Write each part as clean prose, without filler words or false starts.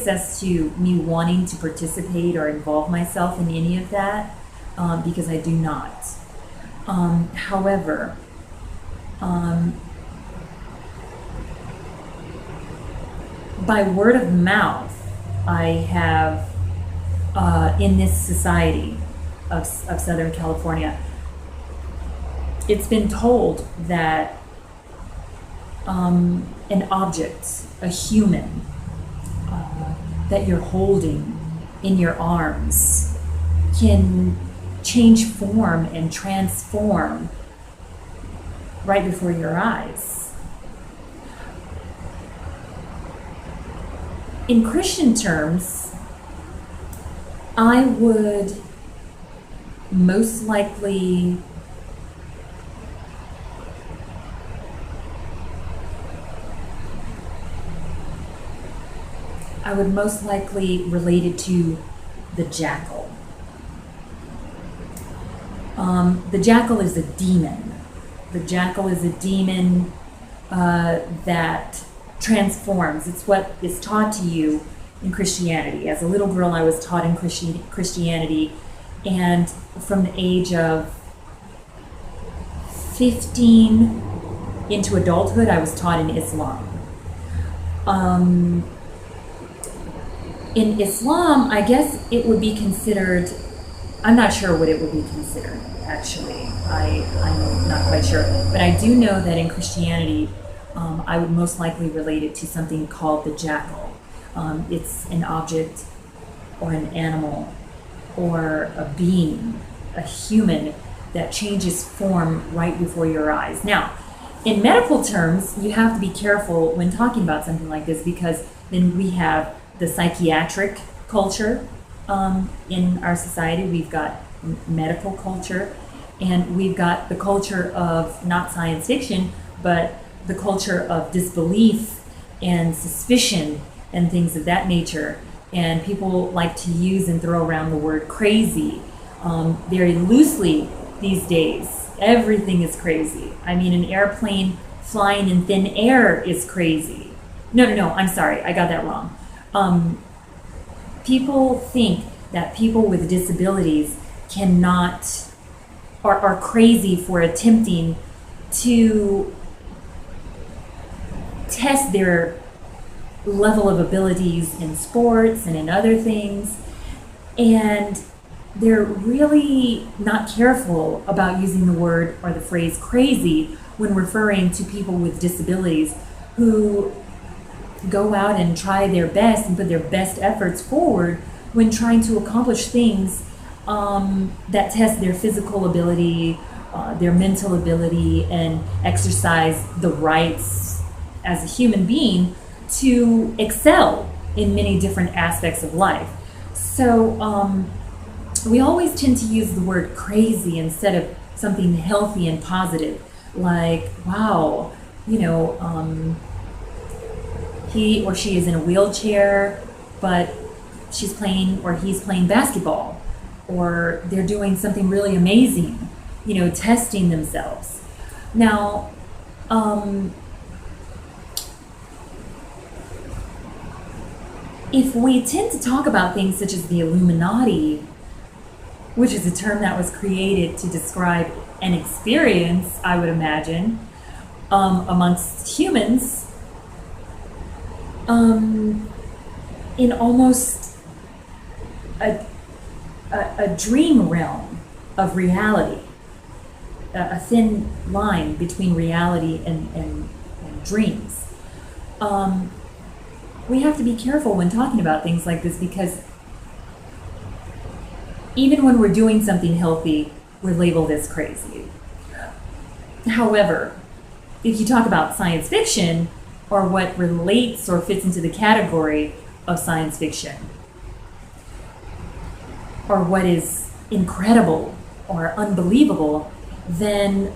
as to me wanting to participate or involve myself in any of that, because I do not. However, by word of mouth, I have, in this society of Southern California, it's been told that an object, a human, that you're holding in your arms can change form and transform right before your eyes. In Christian terms, I would most likely relate it to the jackal. The jackal is a demon. The jackal is a demon that transforms. It's what is taught to you in Christianity. As a little girl, I was taught in Christianity, and from the age of 15 into adulthood, I was taught in Islam. In Islam, I guess it would be considered, I'm not sure what it would be considered, actually. I'm not quite sure. But I do know that in Christianity, I would most likely relate it to something called the jackal. It's an object or an animal or a being, a human that changes form right before your eyes. Now, in medical terms, you have to be careful when talking about something like this, because then we have the psychiatric culture in our society. We've got medical culture, and we've got the culture of not science fiction, but the culture of disbelief and suspicion and things of that nature. And people like to use and throw around the word crazy very loosely these days. Everything is crazy. I mean, an airplane flying in thin air is crazy. No, I'm sorry, I got that wrong. People think that people with disabilities are crazy for attempting to test their level of abilities in sports and in other things, and they're really not careful about using the word or the phrase crazy when referring to people with disabilities who go out and try their best and put their best efforts forward when trying to accomplish things that test their physical ability, their mental ability, and exercise the rights as a human being to excel in many different aspects of life. So we always tend to use the word crazy instead of something healthy and positive, like, wow, he or she is in a wheelchair, but she's playing or he's playing basketball, or they're doing something really amazing, testing themselves. Now, if we tend to talk about things such as the Illuminati, which is a term that was created to describe an experience, I would imagine, amongst humans, in almost a dream realm of reality, a thin line between reality and dreams. We have to be careful when talking about things like this, because even when we're doing something healthy, we're labeled as crazy. However, if you talk about science fiction, or what relates or fits into the category of science fiction, or what is incredible or unbelievable, then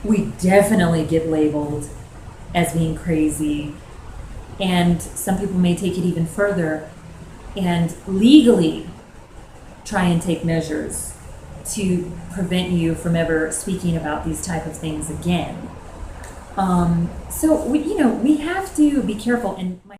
we definitely get labeled as being crazy. And some people may take it even further and legally try and take measures to prevent you from ever speaking about these type of things again. So we have to be careful. And